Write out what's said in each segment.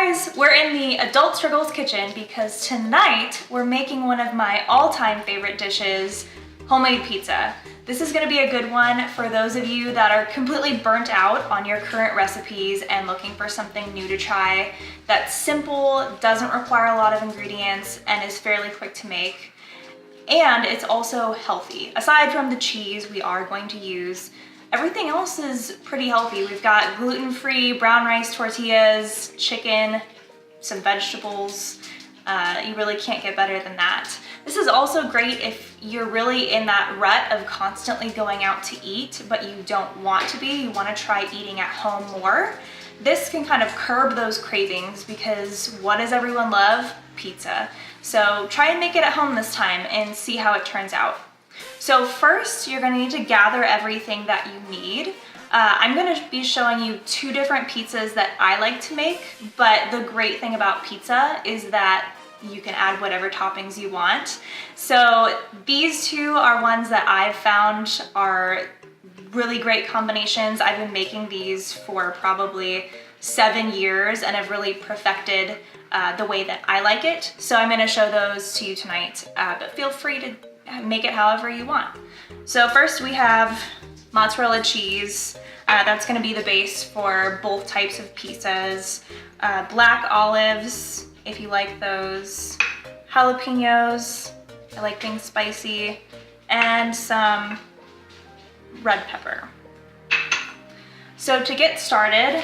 guys, we're in the Adult Struggles kitchen because tonight we're making one of my all-time favorite dishes, homemade pizza. This is gonna be a good one for those of you that are completely burnt out on your current recipes and looking for something new to try that's simple, doesn't require a lot of ingredients, and is fairly quick to make. And it's also healthy. Aside from the cheese we are going to use, everything else is pretty healthy. We've got gluten-free brown rice tortillas, chicken, some vegetables. You really can't get better than that. This is also great if you're really in that rut of constantly going out to eat, but you don't want to be. You want to try eating at home more. This can kind of curb those cravings because what does everyone love? Pizza. So try and make it at home this time and see how it turns out. So first, you're gonna need to gather everything that you need. I'm gonna be showing you two different pizzas that I like to make, but the great thing about pizza is that you can add whatever toppings you want. So these two are ones that I've found are really great combinations. I've been making these for probably 7 years and have really perfected the way that I like it. So I'm gonna show those to you tonight, but feel free to make it however you want. So first we have mozzarella cheese. That's gonna be the base for both types of pizzas. Black olives, if you like those. Jalapeños, I like things spicy. And some red pepper. So to get started,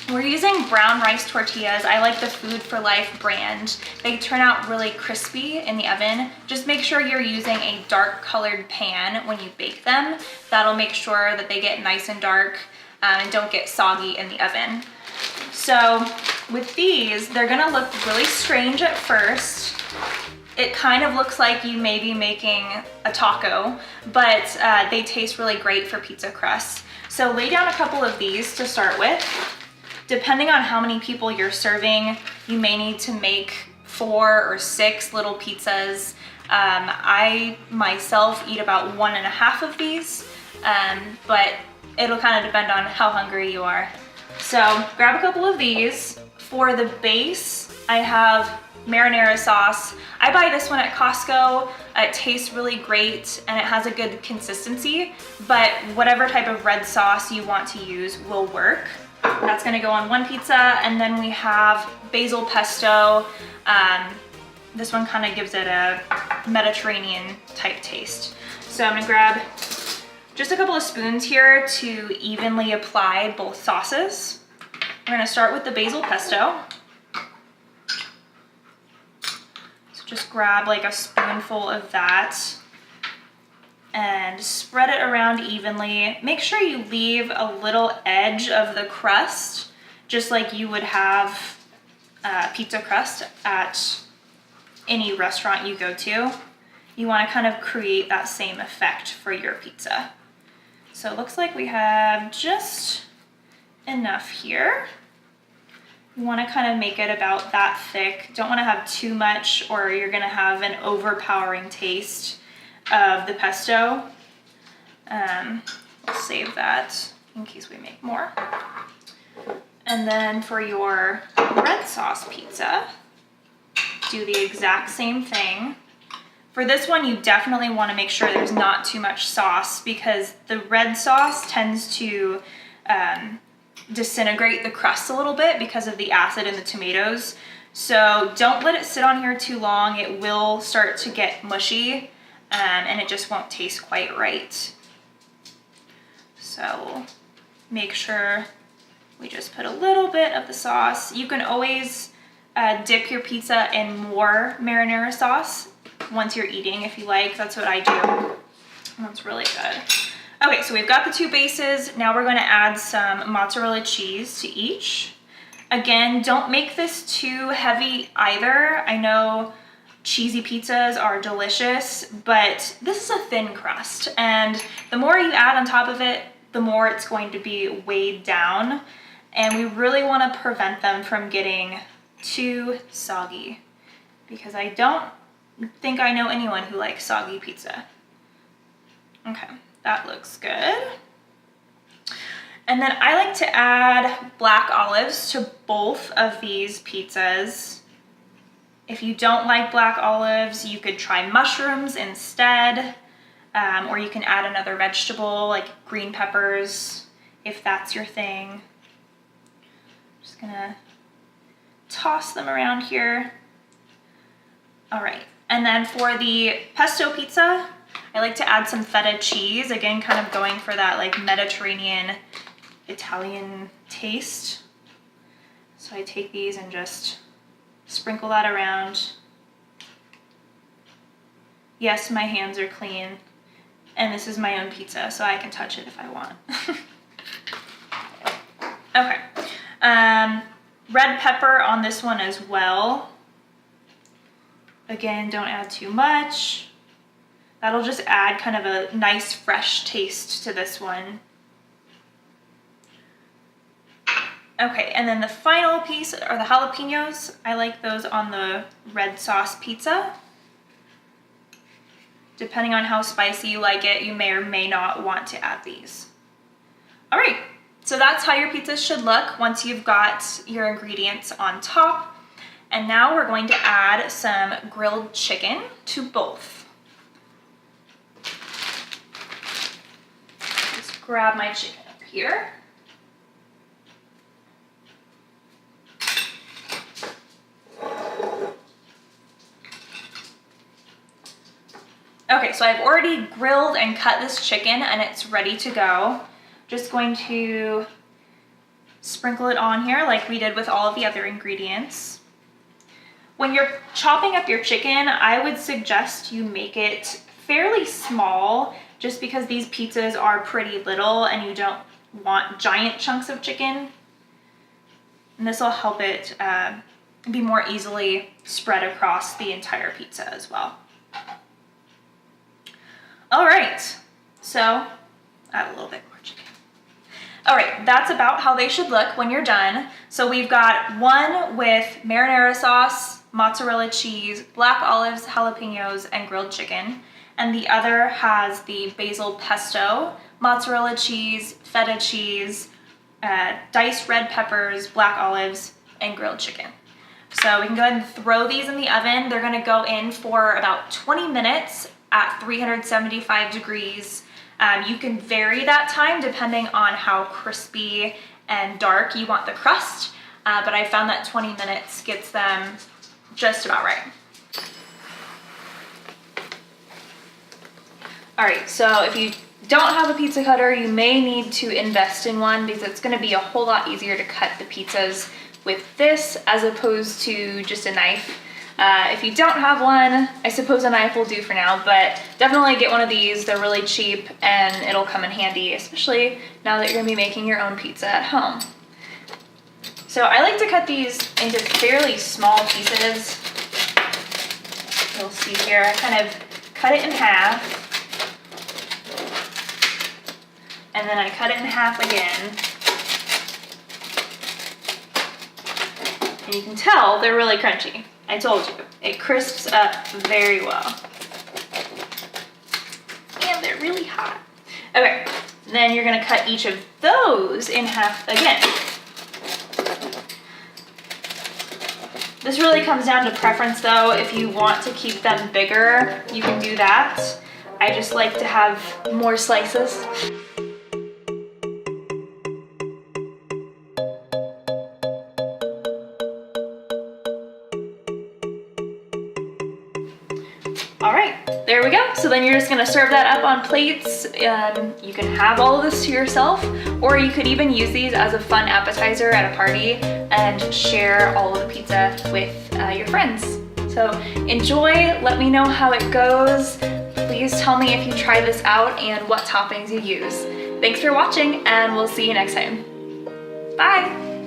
we're using brown rice tortillas. I like the Food for Life brand. They turn out really crispy in the oven. Just make sure you're using a dark colored pan when you bake them. That'll make sure that they get nice and dark and don't get soggy in the oven. So with these, they're gonna look really strange at first. It kind of looks like you may be making a taco, but they taste really great for pizza crust. So lay down a couple of these to start with. Depending on how many people you're serving, you may need to make 4 or 6 little pizzas. I myself eat about 1.5 of these, but it'll kind of depend on how hungry you are. So grab a couple of these. For the base, I have marinara sauce. I buy this one at Costco. It tastes really great and it has a good consistency, but whatever type of red sauce you want to use will work. That's gonna go on one pizza, and then we have basil pesto. This one kind of gives it a Mediterranean type taste. So I'm gonna grab just a couple of spoons here to evenly apply both sauces. We're gonna start with the basil pesto. So just grab like a spoonful of that and spread it around evenly. Make sure you leave a little edge of the crust, just like you would have pizza crust at any restaurant you go to. You want to kind of create that same effect for your pizza. So it looks like we have just enough here. You want to kind of make it about that thick. Don't want to have too much or you're going to have an overpowering taste of the pesto. We'll save that in case we make more. And then for your red sauce pizza, do the exact same thing. For this one, you definitely want to make sure there's not too much sauce because the red sauce tends to disintegrate the crust a little bit because of the acid in the tomatoes. So don't let it sit on here too long. It will start to get mushy. And it just won't taste quite right. So make sure we just put a little bit of the sauce. You can always dip your pizza in more marinara sauce once you're eating if you like. That's what I do. That's really good. Okay, so we've got the two bases. Now we're gonna add some mozzarella cheese to each. Again, don't make this too heavy either. I know cheesy pizzas are delicious, but this is a thin crust, and the more you add on top of it, the more it's going to be weighed down, and we really want to prevent them from getting too soggy because I don't think I know anyone who likes soggy pizza. Okay, that looks good. And then I like to add black olives to both of these pizzas. If you don't like black olives, you could try mushrooms instead, or you can add another vegetable like green peppers if that's your thing. Just gonna toss them around here. All right, and then for the pesto pizza, I like to add some feta cheese, again, kind of going for that like Mediterranean Italian taste. So I take these and just sprinkle that around. Yes, my hands are clean, and this is my own pizza, so I can touch it if I want. Okay, red pepper on this one as well. Again, don't add too much. That'll just add kind of a nice fresh taste to this one. Okay, and then the final piece are the jalapeños. I like those on the red sauce pizza. Depending on how spicy you like it, you may or may not want to add these. All right, so that's how your pizzas should look once you've got your ingredients on top. And now we're going to add some grilled chicken to both. Just grab my chicken over here. Okay, so I've already grilled and cut this chicken and it's ready to go. Just going to sprinkle it on here like we did with all of the other ingredients. When you're chopping up your chicken, I would suggest you make it fairly small just because these pizzas are pretty little and you don't want giant chunks of chicken. And this will help it be more easily spread across the entire pizza as well. All right, so add a little bit more chicken. All right, that's about how they should look when you're done. So we've got one with marinara sauce, mozzarella cheese, black olives, jalapeños, and grilled chicken. And the other has the basil pesto, mozzarella cheese, feta cheese, diced red peppers, black olives, and grilled chicken. So we can go ahead and throw these in the oven. They're gonna go in for about 20 minutes at 375 degrees. You can vary that time depending on how crispy and dark you want the crust, but I found that 20 minutes gets them just about right. All right, so if you don't have a pizza cutter, you may need to invest in one because it's gonna be a whole lot easier to cut the pizzas with this as opposed to just a knife. If you don't have one, I suppose a knife will do for now, but definitely get one of these. They're really cheap and it'll come in handy, especially now that you're gonna be making your own pizza at home. So I like to cut these into fairly small pieces. You'll see here, I kind of cut it in half, and then I cut it in half again. And you can tell they're really crunchy. I told you, it crisps up very well. And they're really hot. Okay, then you're gonna cut each of those in half again. This really comes down to preference though. If you want to keep them bigger, you can do that. I just like to have more slices. All right, there we go. So then you're just gonna serve that up on plates. You can have all of this to yourself, or you could even use these as a fun appetizer at a party and share all of the pizza with your friends. So enjoy, let me know how it goes. Please tell me if you try this out and what toppings you use. Thanks for watching, and we'll see you next time. Bye.